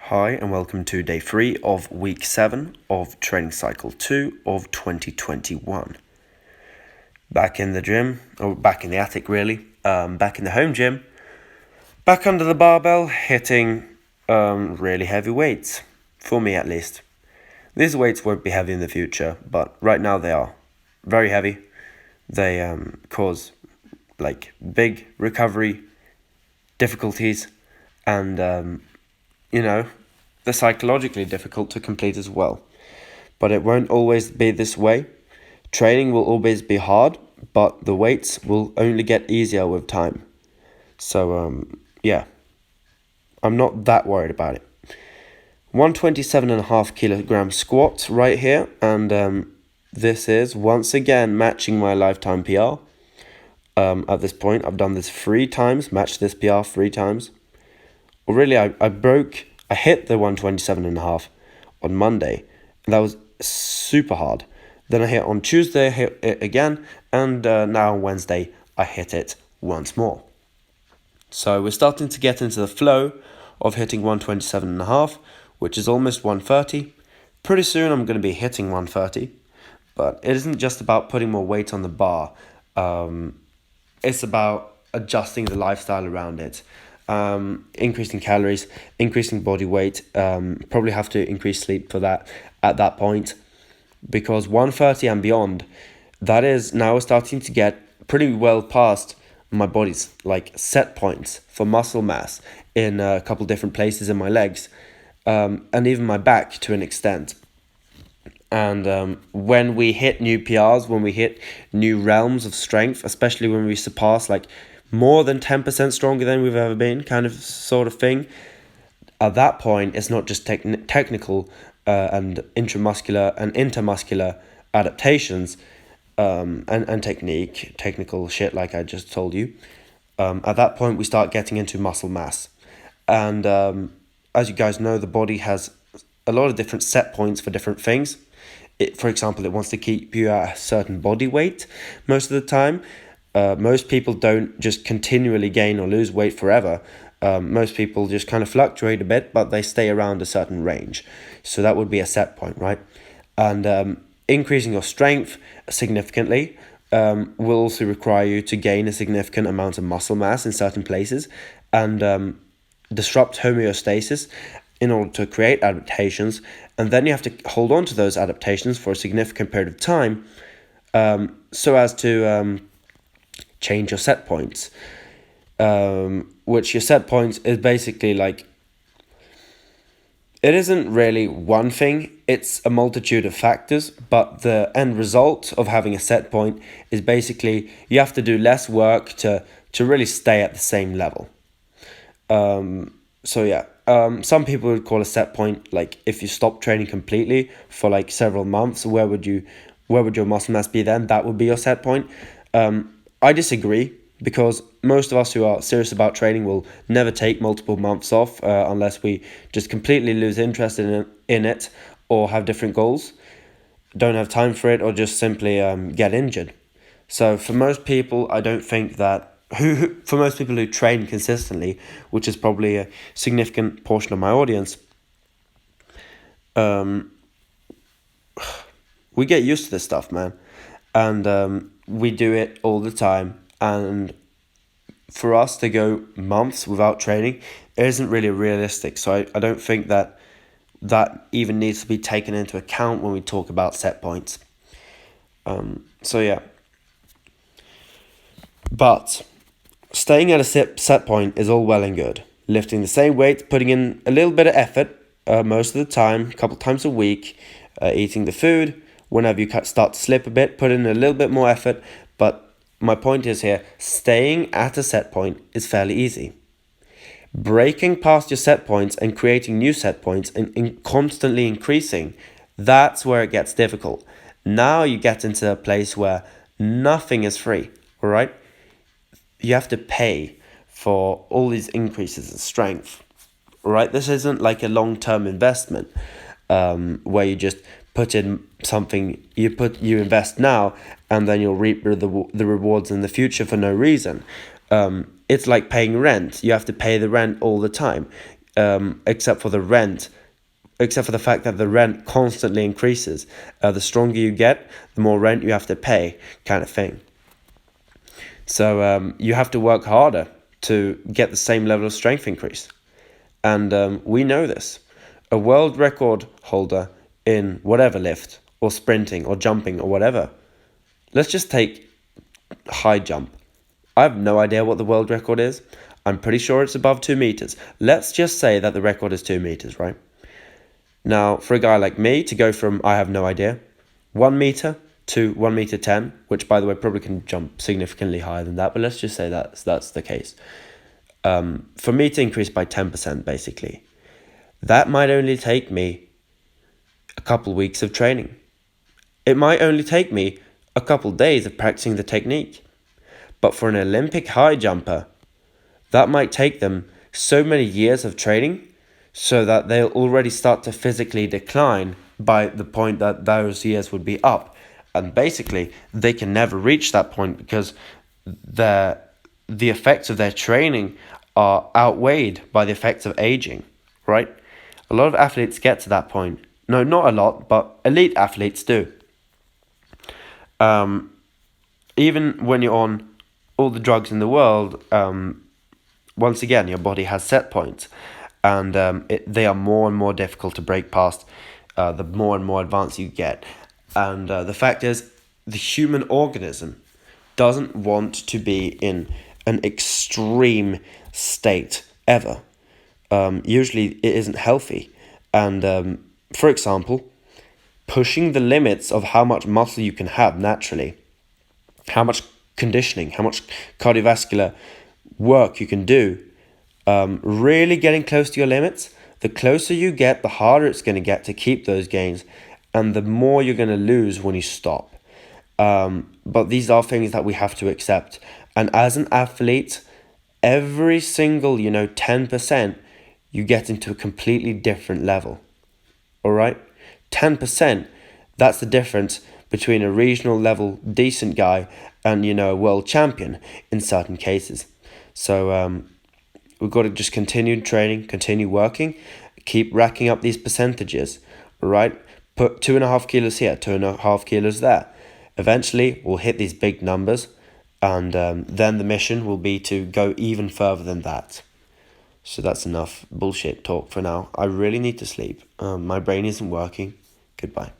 Hi and welcome to day 3 of week 7 of training cycle 2 of 2021. Back in the gym, or back in the attic really, back in the home gym, back under the barbell, hitting really heavy weights, for me at least. These weights won't be heavy in the future, but right now they are very heavy. They cause big recovery difficulties and they're psychologically difficult to complete as well. But it won't always be this way. Training will always be hard, but the weights will only get easier with time. So, I'm not that worried about it. 127.5 kilogram squat right here, and this is once again matching my lifetime PR. At this point, I've done this 3 times, matched this PR 3 times. Well, really, I hit the 127.5 on Monday, and that was super hard. Then I hit on Tuesday, I hit it again, and now on Wednesday, I hit it once more. So we're starting to get into the flow of hitting 127.5, which is almost 130. Pretty soon I'm going to be hitting 130, but it isn't just about putting more weight on the bar. It's about adjusting the lifestyle around it. Increasing calories, increasing body weight, probably have to increase sleep for that at that point, because 130 and beyond, that is now starting to get pretty well past my body's set points for muscle mass in a couple different places in my legs, and even my back to an extent. And when we hit new PRs, when we hit new realms of strength, especially when we surpass more than 10% stronger than we've ever been, kind of sort of thing, at that point, it's not just technical and intramuscular and intermuscular adaptations and technical shit like I just told you. At that point, we start getting into muscle mass. And as you guys know, the body has a lot of different set points for different things. For example, it wants to keep you at a certain body weight most of the time. Most people don't just continually gain or lose weight forever. Most people just kind of fluctuate a bit, but they stay around a certain range. So that would be a set point, right? And increasing your strength significantly will also require you to gain a significant amount of muscle mass in certain places and disrupt homeostasis in order to create adaptations. And then you have to hold on to those adaptations for a significant period of time so as to change your set points, which your set points is basically it isn't really one thing, it's a multitude of factors, but the end result of having a set point is basically you have to do less work to really stay at the same level. Some people would call a set point if you stop training completely for several months, where would your muscle mass be then? That would be your set point. I disagree, because most of us who are serious about training will never take multiple months off unless we just completely lose interest in it or have different goals, don't have time for it, or just simply get injured. So for most people, I don't think that for most people who train consistently, which is probably a significant portion of my audience, we get used to this stuff, man. And we do it all the time. And for us to go months without training, it isn't really realistic. So I don't think that even needs to be taken into account when we talk about set points. But staying at a set point is all well and good. Lifting the same weight, putting in a little bit of effort most of the time, a couple times a week, eating the food. Whenever you start to slip a bit, put in a little bit more effort. But my point is here, staying at a set point is fairly easy. Breaking past your set points and creating new set points and constantly increasing, that's where it gets difficult. Now you get into a place where nothing is free, all right? You have to pay for all these increases in strength, all right? This isn't like a long-term investment where you just put in something, you invest now, and then you'll reap the rewards in the future for no reason. It's like paying rent. You have to pay the rent all the time. except for the fact that the rent constantly increases. The stronger you get, the more rent you have to pay, kind of thing. So you have to work harder to get the same level of strength increase. And we know this. A world record holder in whatever lift, or sprinting, or jumping, or whatever. Let's just take high jump. I have no idea what the world record is. I'm pretty sure it's above 2 meters. Let's just say that the record is 2 meters, right? Now, for a guy like me to go from, I have no idea, 1 meter to 1 meter 10, which by the way probably can jump significantly higher than that, but let's just say that's the case. For me to increase by 10% basically, that might only take me a couple weeks of training. It might only take me a couple days of practicing the technique. But for an Olympic high jumper, that might take them so many years of training so that they'll already start to physically decline by the point that those years would be up. And basically, they can never reach that point because the effects of their training are outweighed by the effects of aging, right? A lot of athletes get to that point. No, not a lot, but elite athletes do. Even when you're on all the drugs in the world, once again, your body has set points, and they are more and more difficult to break past the more and more advanced you get. And the fact is, the human organism doesn't want to be in an extreme state ever. Usually it isn't healthy. And for example, pushing the limits of how much muscle you can have naturally, how much conditioning, how much cardiovascular work you can do, really getting close to your limits. The closer you get, the harder it's going to get to keep those gains, and the more you're going to lose when you stop. But these are things that we have to accept. And as an athlete, every single 10%, you get into a completely different level. All right, 10%. That's the difference between a regional level decent guy and a world champion in certain cases. So we've got to just continue training, continue working, keep racking up these percentages. All right, put 2.5 kilos here, 2.5 kilos there. Eventually, we'll hit these big numbers, and then the mission will be to go even further than that. So that's enough bullshit talk for now. I really need to sleep. My brain isn't working. Goodbye.